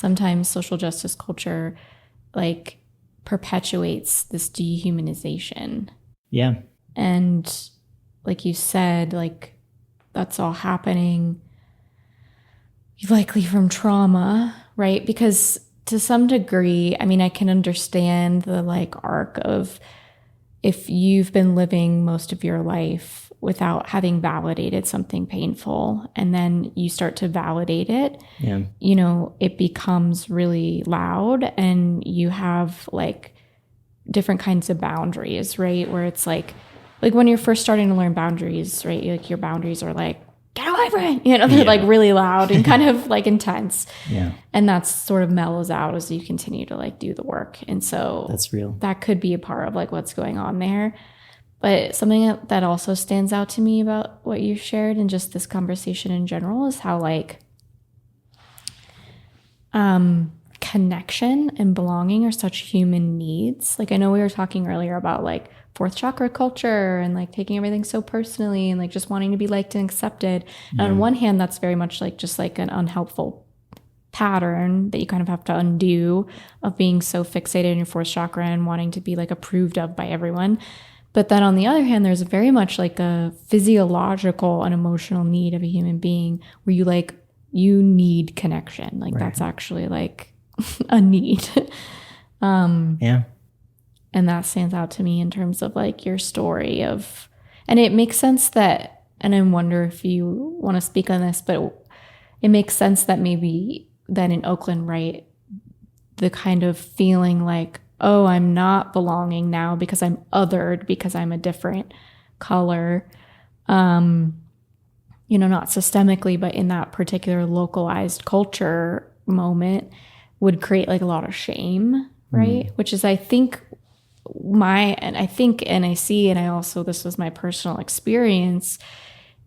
sometimes social justice culture like perpetuates this dehumanization. Yeah. And like you said, like that's all happening likely from trauma, right? Because to some degree, I mean, I can understand the like arc of if you've been living most of your life without having validated something painful and then you start to validate it, you know, it becomes really loud and you have like different kinds of boundaries, right? Where it's like when you're first starting to learn boundaries, right? Like your boundaries are like, get away from it. You know, they're like really loud and kind of like intense. Yeah. And that's sort of mellows out as you continue to like do the work. And so that's real. That could be a part of like what's going on there. But something that also stands out to me about what you shared and just this conversation in general is how like connection and belonging are such human needs. Like I know we were talking earlier about like fourth chakra culture and like taking everything so personally and like just wanting to be liked and accepted. And on one hand, that's very much like just like an unhelpful pattern that you kind of have to undo of being so fixated in your fourth chakra and wanting to be like approved of by everyone. But then on the other hand, there's very much like a physiological and emotional need of a human being where you need connection. Like that's actually like a need. Yeah. And that stands out to me in terms of like your story of, and it makes sense that, and I wonder if you want to speak on this, but it makes sense that maybe then in Oakland, right, the kind of feeling like, oh, I'm not belonging now because I'm othered because I'm a different color, you know, not systemically, but in that particular localized culture moment would create like a lot of shame, right? Which is, I think, and I see, and I also, this was my personal experience,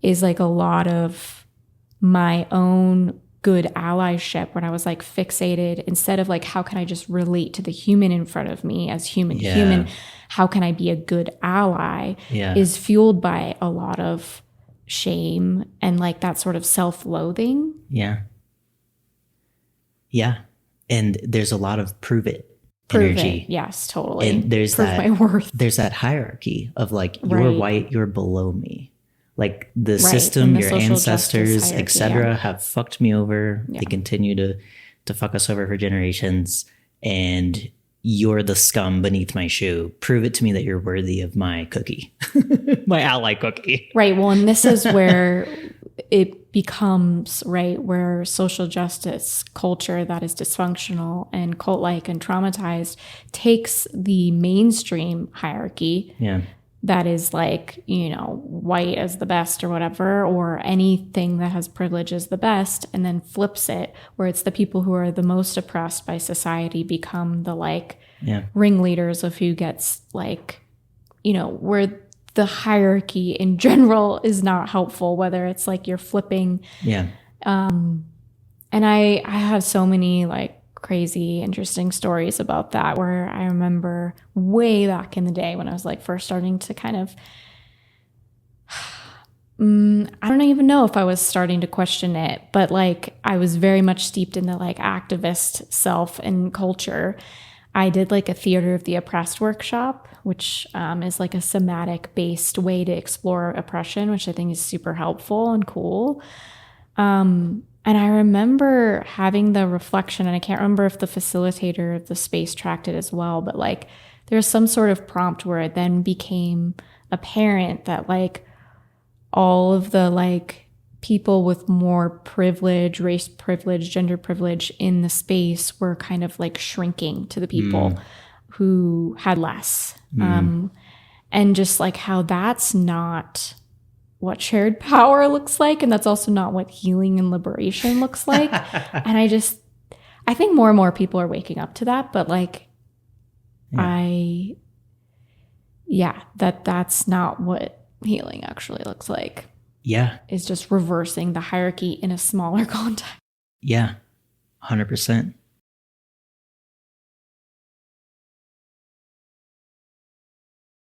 is like a lot of my own good allyship when I was like fixated, instead of like, how can I just relate to the human in front of me as human, how can I be a good ally, is fueled by a lot of shame and like that sort of self-loathing. Yeah. And there's a lot of prove it energy. Yes, totally. And there's prove my worth. There's that hierarchy of like, you're white, you're below me. Like the system, your ancestors, etc., have fucked me over. They continue to fuck us over for generations. And you're the scum beneath my shoe. Prove it to me that you're worthy of my cookie, my ally cookie. Right. Well, and this is where it becomes, right, where social justice culture that is dysfunctional and cult-like and traumatized takes the mainstream hierarchy that is like, you know, white as the best or whatever, or anything that has privilege as the best, and then flips it where it's the people who are the most oppressed by society become the like ringleaders of who gets like, you know, where the hierarchy in general is not helpful, whether it's like you're flipping. And I have so many like crazy, interesting stories about that, where I remember way back in the day when I was like first starting to kind of, I don't even know if I was starting to question it, but like I was very much steeped in the like activist self and culture. I did like a theater of the oppressed workshop, which is like a somatic based way to explore oppression, which I think is super helpful and cool. And I remember having the reflection, and I can't remember if the facilitator of the space tracked it as well, but like there's some sort of prompt where it then became apparent that like all of the like people with more privilege, race privilege, gender privilege in the space were kind of like shrinking to the people who had less. And just like how that's not what shared power looks like. And that's also not what healing and liberation looks like. And I think more and more people are waking up to that, but like, that's not what healing actually looks like. Is just reversing the hierarchy in a smaller context. 100%.